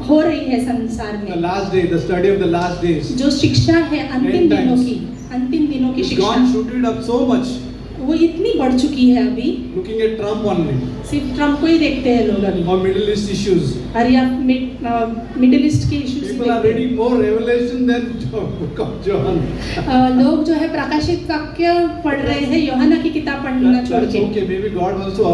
हो रही है संसार The में। last day, the study of the last days. जो शिक्षा है अंतिम End दिनों times. की, अंतिम दिनों की It's gone शिक्षा shooted up so much. वो इतनी बढ़ चुकी है अभी। Looking at Trump only. सिर्फ ट्रम्प को ही देखते हैं लोग अभी, Or Middle East issues. और या मिडिल ईस्ट के issues People are reading more Revelation than Book of John. लोग जो है प्रकाशित वाक्य पढ़ रहे हैं यूहन्ना की किताब पढ़ना छोड़ That's के। okay. Maybe God wants to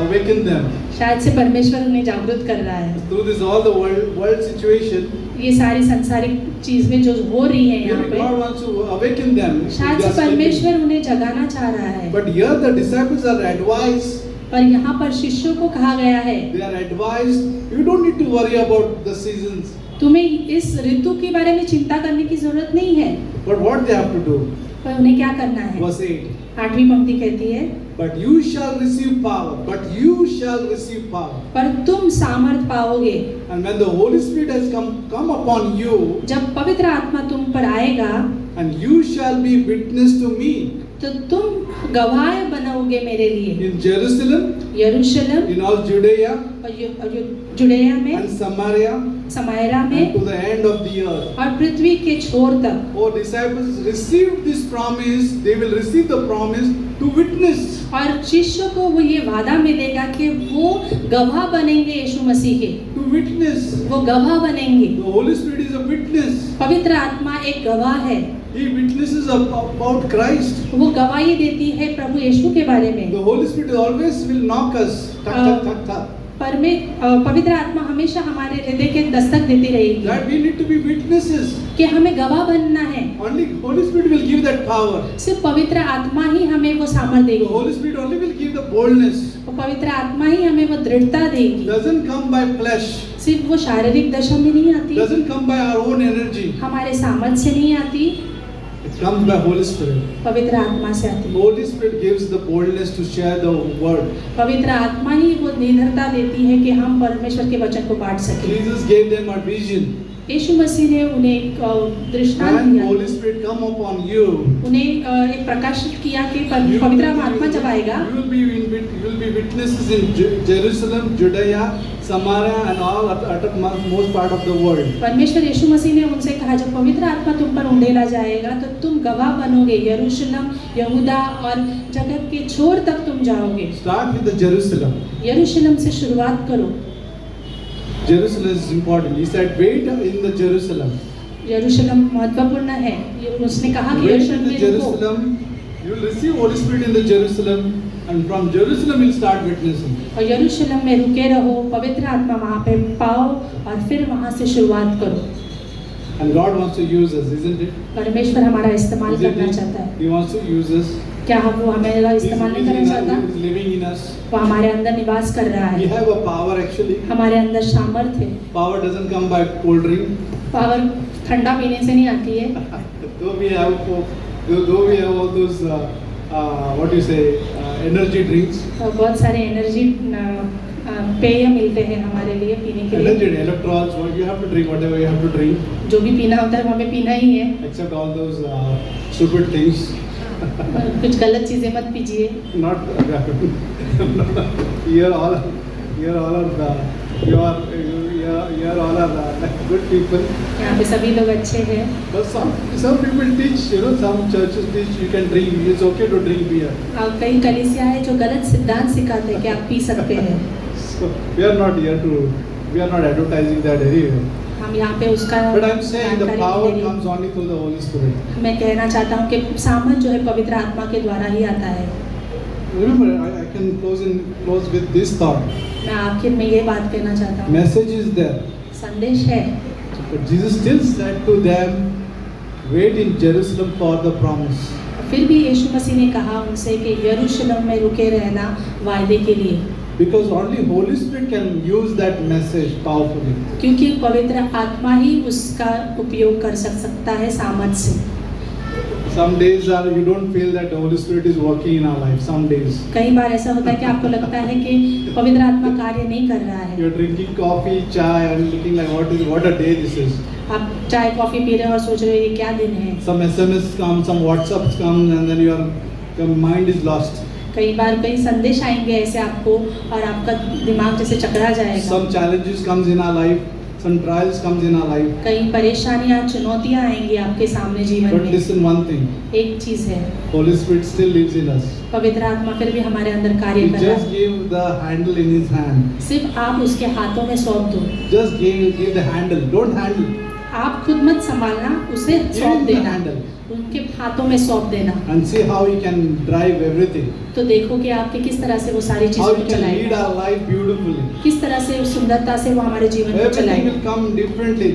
awaken them. शायद से परमेश्वर उन्हें जागरूक कर रहा है। Through this all the world situation, ये सारी सांसारिक चीजें जो हो रही है यहाँ maybe God पे, wants to awaken them. शायद They से are sleeping. परमेश्वर उन्हें जगाना चाह रहा है। But here the disciples are advised. पर यहाँ पर शिष्यों को कहा गया है, They are advised. You don't need to worry about the seasons. तुम्हें इस ऋतु के बारे में चिंता करने की जरूरत नहीं है, But what they have to do? पर उन्हें क्या करना है। Verse 8. 8वीं पंक्ति कहती है, But you shall receive power. But you shall receive power. पर तुम सामर्थ पाओगे And when the Holy Spirit has come upon you, जब पवित्र आत्मा तुम पर आएगा, and you shall be witness to me तो तुम गवाह बनोगे मेरे लिए in Jerusalem, यरूशलेम in all Judea और जुड़ेया में, and Samaria, समायरा and में to the end of the earth. और पृथ्वी के छोर तक। Oh, disciples, receive this promise. They will receive the promise to witness. और शिष्यों को वो ये वादा मिलेगा कि वो गवाह बनेंगे यीशु मसीह के, To witness. वो गवाह बनेंगे। The Holy Spirit is a witness. पवित्र आत्मा एक गवाह है, He witnesses about Christ. वो गवाही देती है प्रभु यीशु के बारे में। The Holy Spirit always will knock us. Thak, thak, thak, thak. पर में पवित्र आत्मा हमेशा हमारे हृदय के दस्तक देती रहेगी That we need to be witnesses. कि हमें गवाह बनना है। Only Holy Spirit will give that power. सिर्फ पवित्र आत्मा ही हमें वो सामर्थ्य The देगी, Holy Spirit only will give the boldness. वो पवित्र आत्मा ही हमें वो दृढ़ता देगी। Doesn't come by flesh. सिर्फ वो शारीरिक दशा में नहीं आती, Doesn't come by our own energy. हमारे सामर्थ्य से नहीं आती, It comes by Holy Spirit. पवित्र आत्मा से आती है। Holy Spirit gives the boldness to share the word. पवित्र आत्मा ही वो निर्भरता देती है कि हम परमेश्वर के वचन को बांट सकें। Jesus gave them a vision. यीशु मसीह ने उन्हें एक दृष्टांत When दिया, Holy Spirit come upon you, उन्हें एक प्रकाशित किया कि you पवित्र आत्मा जब आएगा, you will be witnesses in Jerusalem, Judea, Samaria, and all uttermost part of the world. परमेश्वर यीशु मसीह ने उनसे कहा जब पवित्र आत्मा तुम पर उंडेला जाएगा तो तुम गवाह बनोगे, यरूशलेम, यहूदा और जगत के छोर तक तुम जाओगे। Start with the Jerusalem. यरूशलेम से शुरुआत करो। Jerusalem is important. He said, wait in the Jerusalem. यरूशलेम महत्वपूर्ण है। उसने कहा कि Wait in यरूशलेम the में रुको। Jerusalem. You will receive Holy Spirit in the Jerusalem, and from Jerusalem you'll start witnessing. और यरूशलेम में रुके रहो, पवित्र आत्मा वहाँ पे पाओ और फिर वहाँ से शुरुआत करो। And God wants to use us, isn't it? परमेश्वर हमारा इस्तेमाल Isn't करना he? चाहता है। He wants to use us. क्या वो हमें He's इस्तेमाल नहीं करना चाहता? He's living in us. वो हमारे अंदर निवास कर रहा We है, have a power actually. हमारे अंदर सामर्थ्य है। Power doesn't come by cold drink. Power ठंडा पीने से नहीं आती है। Though we have all those what do you say energy drinks. बहुत सारे एनर्जी पेय मिलते हैं हमारे लिए पीने के लिए। Energy, electrolytes, what you have to drink, whatever you have to drink, जो भी पीना होता है वो हमें पीना ही है। except all those stupid things. कुछ गलत चीजें मत पीजिए। Not you're all like good people. यहाँ पे सभी लोग अच्छे हैं। But some people teach, some churches teach you can drink. It's okay to drink beer. और कई कलीसिया है जो गलत सिद्धांत सिखाते हैं कि आप पी सकते हैं। So we are not advertising that anyway. हम यहाँ पे उसका But I'm saying the जानकारी power दे रही हूँ। comes only through the Holy Spirit. मैं कहना चाहता हूँ कि सामर्थ जो है पवित्र आत्मा के द्वारा ही आता है। Remember, I can close with this thought. मैं आखिर में ये बात कहना चाहता हूँ, Message is there. संदेश है, But Jesus still said to them, wait in Jerusalem for the promise. फिर भी यीशु मसीह ने कहा उनसे कि यरूशलेम में रुके रहना वायदे के लिए, Because only Holy Spirit can use that message powerfully. क्योंकि पवित्र आत्मा ही उसका उपयोग कर सकता है सामर्थ से। Some days you don't feel that the Holy Spirit is working in our life. Some days कई बार ऐसा होता है कि आपको लगता है कि पवित्र आत्मा कार्य नहीं कर रहा है। you're drinking coffee, chai, and looking like what a day this is. आप चाय कॉफी पी रहे हो और सोच रहे हो ये क्या दिन है। Some SMS come, some WhatsApps come, and then your mind is lost. कई बार कई संदेश आएंगे ऐसे आपको और आपका दिमाग जैसे चकरा जाएगा। Some challenges comes in our life, some trials comes in our life. कई परेशानियां चुनौतियां आएंगी आपके सामने जीवन But में। listen one thing, एक चीज है, Holy Spirit still lives in us. पवित्र आत्मा फिर भी हमारे अंदर कार्य He कर रहा just है। gave the handle in his hand. सिर्फ आप उसके हाथों में सौंप दो। Just give the handle. Don't handle. आप खुद मत संभालना, उसे Give सौंप him the देना, handle. उनके हाथों में सौंप देना। And see how he can drive everything. तो देखो कि आपके किस तरह से वो सारी How चीजों he को can lead चलाएगा, our life beautifully. किस तरह से उस सुंदरता से वो हमारे जीवन को Everything चलाएगा। will come differently.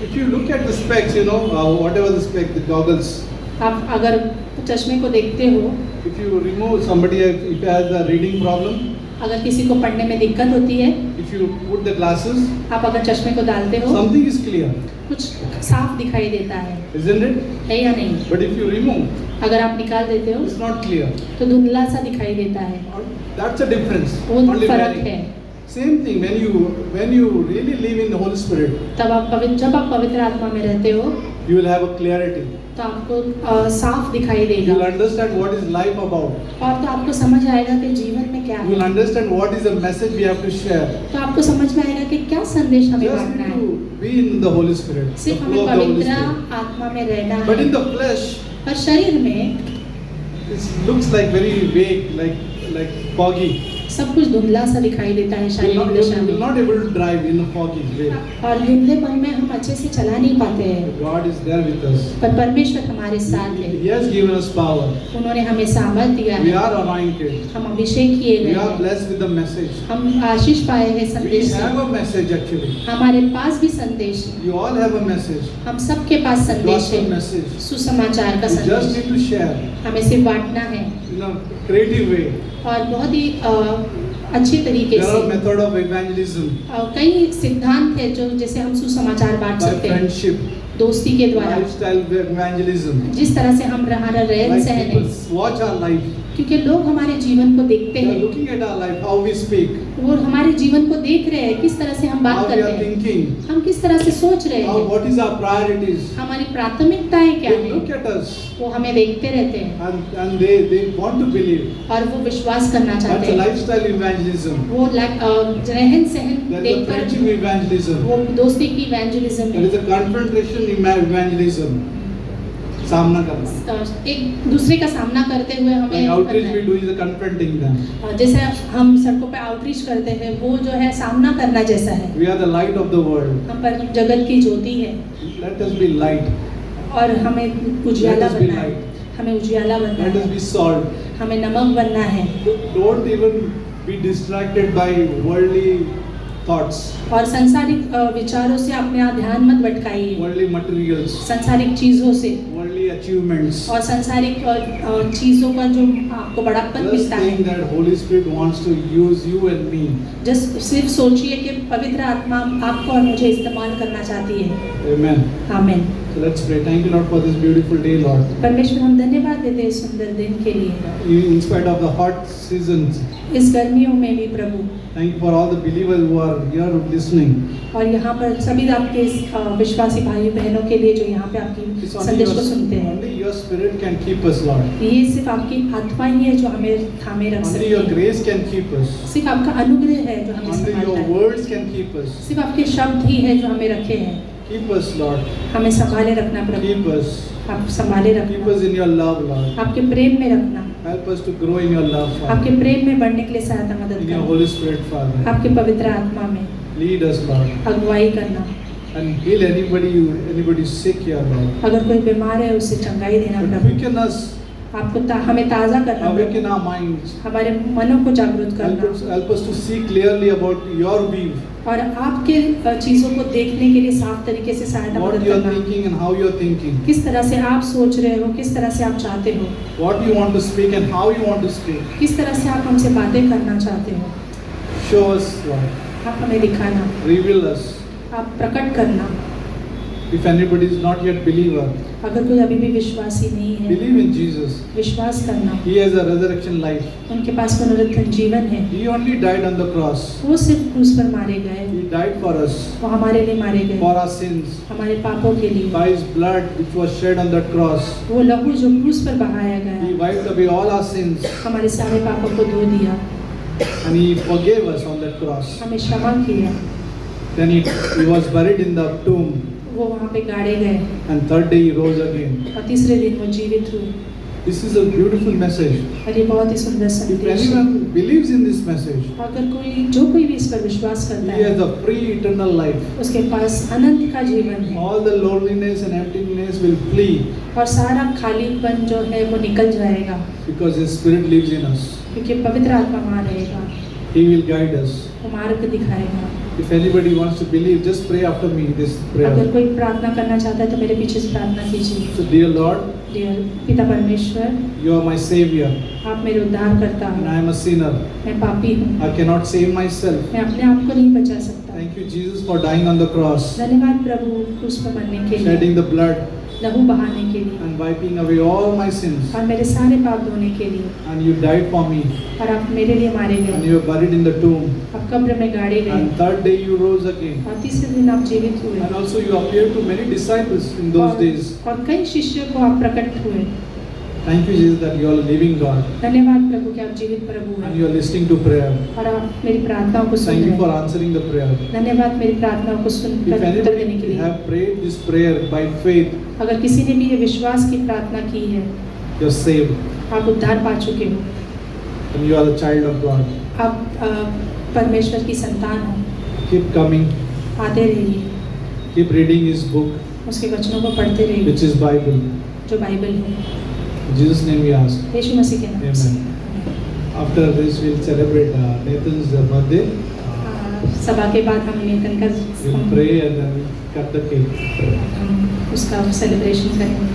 If you look at the specs, whatever the spec, the goggles. आप अगर चश्मे को देखते हो, If you remove somebody if has a reading problem, अगर किसी को पढ़ने में दिक्कत होती है, if you put the glasses, आप अगर चश्मे को डालते हो, something is clear, कुछ साफ दिखाई देता isn't it? है या नहीं? But if you remove, अगर आप निकाल देते हो it's not clear. तो धुंधला सा दिखाई देता है। That's a difference. वो Only फर्क very- है। Same thing when you really live in the Holy Spirit, जब आप पवित्र आत्मा में रहते हो you will have a clarity. तो आपको साफ दिखाई You देगा will understand what is life about. और तो आपको समझ आएगा कि जीवन में क्या You will है। understand what is the message we have to share. तो आपको समझ में आएगा कि क्या संदेश हमें Just बांटना need है। to be in the Holy Spirit, the सिर्फ flow हमें of the Holy पवित्र Spirit. आत्मा में रहना But in है। the flesh, पर शरीर में it looks like very vague, like foggy. सब कुछ धुंधला सा दिखाई देता है You शारीरिक will दशा not, में, not able to drive in a foggy way. और धुंधलेपन में हम अच्छे से चला नहीं पाते हैं। God is there with us. पर परमेश्वर हमारे साथ है। He has given us power. उन्होंने हमें सामर्थ दिया We है। are anointed. हम अभिषेक किए We गए are हैं। blessed with the message. हम आशीष पाए हैं We संदेश have से। a message actually. हमारे पास भी संदेश है। You all have a message. हम सबके पास संदेश Gospel है, message. सुसमाचार का You just संदेश। need to share हमें सिर्फ बांटना है in a creative way. और बहुत ही अच्छे तरीके There से। are method of evangelism कई सिद्धांत है जो जैसे हम सुसमाचार बांट by सकते हैं friendship, दोस्ती के द्वारा। lifestyle evangelism. जिस तरह से हम हमारा रहन Like सहन people है, watch our life. क्योंकि लोग हमारे जीवन को देखते They are हैं, looking at our life, how we speak, वो हमारे जीवन को देख रहे हैं, किस तरह से हम how बात we करते are हैं, thinking, हम किस तरह से सोच रहे how हैं, what is our priorities. हमारी प्राथमिकताएं क्या They look हैं, at us वो हमें देखते रहते हैं and they want to believe. और वो विश्वास करना That's चाहते a हैं। lifestyle evangelism. वो रहन सहन There is a देखकर friendship evangelism. वो दोस्ती की इवेंजलिज्म There is है। a confrontation evangelism. सामना करना. एक दूसरे का सामना करते हुए हमें Like outreach करना we है। do is a confronting them. जैसे हम सड़कों पे आउटरीच करते हैं, वो जो है सामना करना जैसा है। We are the light of the world. हम पर जगत की ज्योति है Let us be light. और हमें उजियाला Let us be बनना है, light. हमें उजियाला बनना Let us है, be salt. हमें नमक बनना है Don't even be distracted by worldly thoughts, और सांसारिक विचारों से अपने ध्यान मत भटकाइए, worldly materials, सांसारिक चीजों से worldly achievements. और सांसारिक चीजों का जो आपको बड़ापन Just मिलता think है। that Holy Spirit wants to use you and me. Just सिर्फ सोचिए कि पवित्र आत्मा आपको और मुझे इस्तेमाल करना चाहती है। Amen. आमीन। So let's pray. Thank you, Lord, for this beautiful day, Lord. परमेश्वर हम धन्यवाद देते हैं इस सुंदर दिन के लिए, In spite of the hot seasons, इस गर्मियों में भी प्रभु, thank you for all the believers who are here listening. और यहाँ पर सभी आपके विश्वासी भाई बहनों के लिए जो यहाँ पे आपकी It's only संदेश को सुनते हैं। only your spirit can keep us, Lord. ये सिर्फ आपकी आत्मा ही है जो हमें थामे रख Only सकती your है, grace can keep us. सिर्फ आपका अनुग्रह है जो हमें Only संभालता your है, words can keep us. सिर्फ आपके शब्द ही है जो हमें रखे हैं। Keep us, Lord. हमें संभाले रखना प्रभु, Keep us. आप संभाले Keep रखना, us in your love, Lord. आपके प्रेम में रखना, Help us to grow in your love, Father. आपके प्रेम में बढ़ने के लिए सहायता मदद In your करना, Holy Spirit, Father. आपके पवित्र आत्मा में Lead us, Lord. अगुवाई करना। And heal anybody sick here, Lord. अगर कोई बीमार है उसे चंगाई देना But प्रभु, quicken us, आपको हमें ताज़ा करना awaken प्रभु, our minds. हमारे मनों को जागरूक Help करना us to see clearly about your will, और आपके चीज़ों को देखने के लिए साफ तरीके से सहायता what मदद you are करना। thinking and how you are thinking, किस तरह से आप सोच रहे हो, किस तरह से आप चाहते हो, what you want to speak and how you want to speak. किस तरह से आप हमसे बातें करना चाहते हो, Show us, Lord. आप हमें दिखाना, Reveal us. आप प्रकट करना। If anybody is not yet believer, अगर कोई अभी भी विश्वासी नहीं है, believe in Jesus. विश्वास करना, He has a resurrection life. उनके पास पुनरुत्थान जीवन है, He only died on the cross. वो सिर्फ क्रूस पर मारे गए, He died for us, वो हमारे लिए मारे गए, for our sins. हमारे पापों के लिए। By His blood which was shed on that cross, वो लहू जो क्रूस पर बहाया He गया, wiped away all our sins हमारे सारे पापों को धो दिया, and He forgave us on that cross. हमें क्षमा किया। Then he was buried in the tomb, वो वहाँ पे गाड़े गए and third day He rose again. और तीसरे दिन वो जीवित हुए। This is a beautiful message. और ये बहुत ही सुंदर If संदेश है। anyone believes in this message, अगर कोई भी इस पर विश्वास करता he has है, a free eternal life. उसके पास अनंत का जीवन है All the loneliness and emptiness will flee और सारा खालीपन जो है वो निकल जाएगा, because His Spirit lives in us. क्योंकि पवित्र आत्मा वहाँ रहेगा, He will guide us. वो मार्ग दिखाएगा। If anybody wants to believe, just pray after me this अगर prayer. कोई प्रार्थना करना चाहता है तो मेरे पीछे से प्रार्थना कीजिए। So, dear Lord, डियर पिता परमेश्वर, You are my Savior, आप मेरे उद्धार करता and हो, I am a sinner. मैं पापी हूँ, I cannot save myself. मैं अपने आप को नहीं बचा सकता। Thank you, Jesus, for dying on the cross, धन्यवाद प्रभु क्रूस पर मरने के लिए, shedding the blood लहू बहाने के लिए and wiping away all my sins. और मेरे सारे पाप धोने के लिए, And You died for me, और आप मेरे लिए मारे and गए, You were buried in the tomb. आप कब्र में गाड़े गए And third day You rose again. और तीसरे दिन आप जीवित हुए And also You appeared to many disciples in those days. और कई शिष्यों को आप प्रकट हुए। Thank you, Jesus, that You are a living God धन्यवाद प्रभु कि आप जीवित प्रभु and हैं You are listening to prayer. और आप मेरी प्रार्थनाओं को सुन Thank You रहे for हैं। answering the prayer. धन्यवाद मेरी प्रार्थनाओं को If सुनकर उत्तर देने के anybody लिए। have prayed this prayer by faith, अगर किसी ने भी ये विश्वास की प्रार्थना की है, you're saved आप उद्धार पा चुके हो, and you are a child of God. आप परमेश्वर की संतान हो। Keep coming, आते रहिए, keep reading His book, उसके वचनों को पढ़ते रहिए which is Bible. जो बाइबल है। In Jesus' name we ask. यीशु मसीह के नाम से। After this, we'll celebrate Nathan's birthday. सभा के बाद हम नेतन का We'll pray and then we'll cut the cake. हम उसका सेलिब्रेशन करेंगे।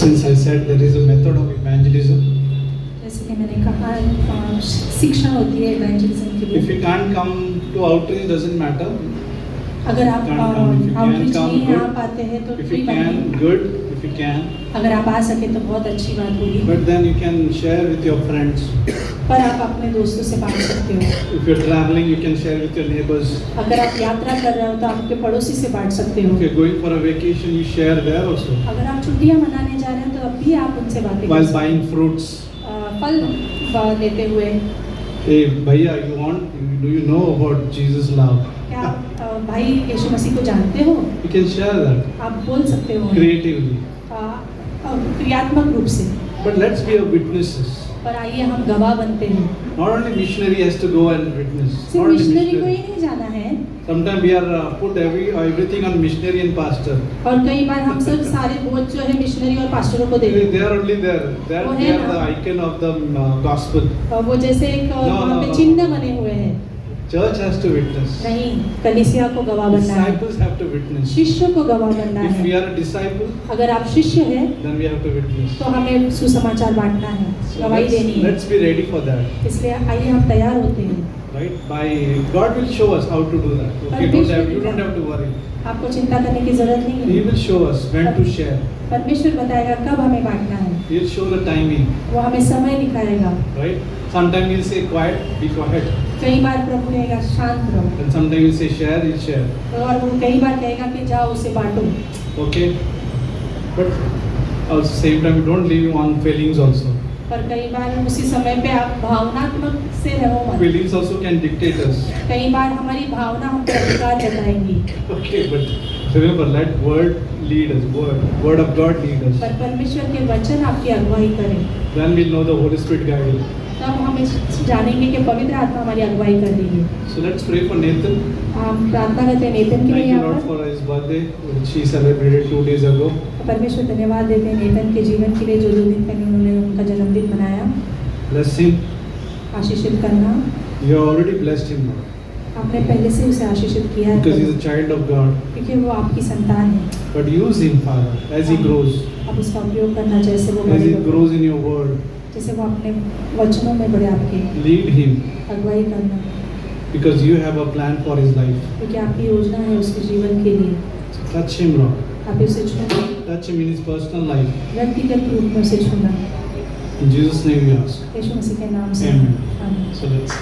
Since I said there is a method of evangelism, जैसे कि मैंने कहा शिक्षा होती है इवेंजलिज्म के if लिए। you can't come to outreach, doesn't matter. अगर आप Can't come. If you can outreach come, नहीं good. आ पाते हैं तो If कोई you बात can, नहीं। good. If you can, अगर आप आ सके तो बहुत अच्छी बात होगी। but then you can share with your friends. पर आप अपने दोस्तों से बांट सकते हो। If you're traveling, you can share with your neighbors. अगर आप यात्रा कर रहे हो तो आपके पड़ोसी से बांट सकते हो। If you're going for a vacation, you share there also. अगर आप छुट्टियां मनाने जा रहे हैं तो अब भी आप उनसे बातें कर While सकते buying fruits, हैं। फल लेते हुए hey bhaiya, do you know about Jesus' love? क्या आप भाई यीशु मसीह को जानते हो? You can share that आप बोल सकते हो creatively. क्रियात्मक रूप से। But let's be a witnesses. पर आइए हम गवाह बनते हैं। Not only missionary has to go and witness. सिर्फ Not only मिशनरी को ही missionary. नहीं जाना है। Sometimes we are put everything on missionary and pastor. और कई बार हम सब सारे बोझ जो है मिशनरी और पास्टरों को देते They are only there. They are the icon of the gospel. हैं। वो जैसे एक वहाँ पे चिन्ह बने हुए हैं। Church has to witness. नहीं, कलीसिया को गवाह बनना है। Disciples have to witness. शिष्यों को गवाह बनना If we है। are a disciple, अगर आप शिष्य हैं then we have to witness. तो हमें सुसमाचार बांटना है, So गवाही देनी है। let's be ready for that. इसलिए आइए हम तैयार होते हैं। Right? God will show us how to do that. Okay, you don't have to worry. आपको चिंता करने की जरूरत नहीं He है। will show us when to share. परमेश्वर बताएगा कब हमें बांटना है। He'll show the timing. वो हमें समय दिखाएगा। Right? Sometimes he'll say quiet, be quiet. कई बार प्रभु कहेगा शांत रहो, And sometimes he'll say share, he'll share. और वो कई बार कहेगा कि जाओ उसे बांटो। Okay? But also same time, don't live on feelings also. पर कई बार उसी समय पे आप भावनात्मक से रहो मत। Feelings also can dictate us. कई बार हमारी भावना हम पर अधिकार जताएंगी। Okay, but remember, let word lead us. Word of God lead us. पर परमेश्वर के वचन आपकी अगुवाई करें, Then we'll know the Holy Spirit guiding. तब हम जानेंगे कि पवित्र आत्मा हमारी अगुवाई कर रही है। So let's pray for Nathan. हम प्रार्थना करते हैं नेतन के लिए Thank you यहाँ Lord पर। for his birthday, which he celebrated 2 days ago. परमेश्वर धन्यवाद देते हैं नेतन के जीवन के लिए जो 2 दिन पहले उन्होंने उनका जन्मदिन मनाया। Bless him. आशीषित करना, You have already blessed him, Lord, आपने पहले से उसे आशीषित किया because he है is a child of God. क्योंकि वो आपकी संतान है। But use him, Father, as he grows, अब उसका उपयोग करना जैसे वो as he बड़े grows in your word. जैसे वो अपने वचनों में बड़े आपके Lead him, अगुवाई करना, because you have a plan for his life. क्योंकि आपकी योजना है उसके जीवन के लिए। Touch him, Lord. आप उसे छूना, Touch him in his personal life. व्यक्तिगत रूप में उसे छूना। In Jesus' name we ask. यीशु मसीह के नाम से Amen. आमीन। So let's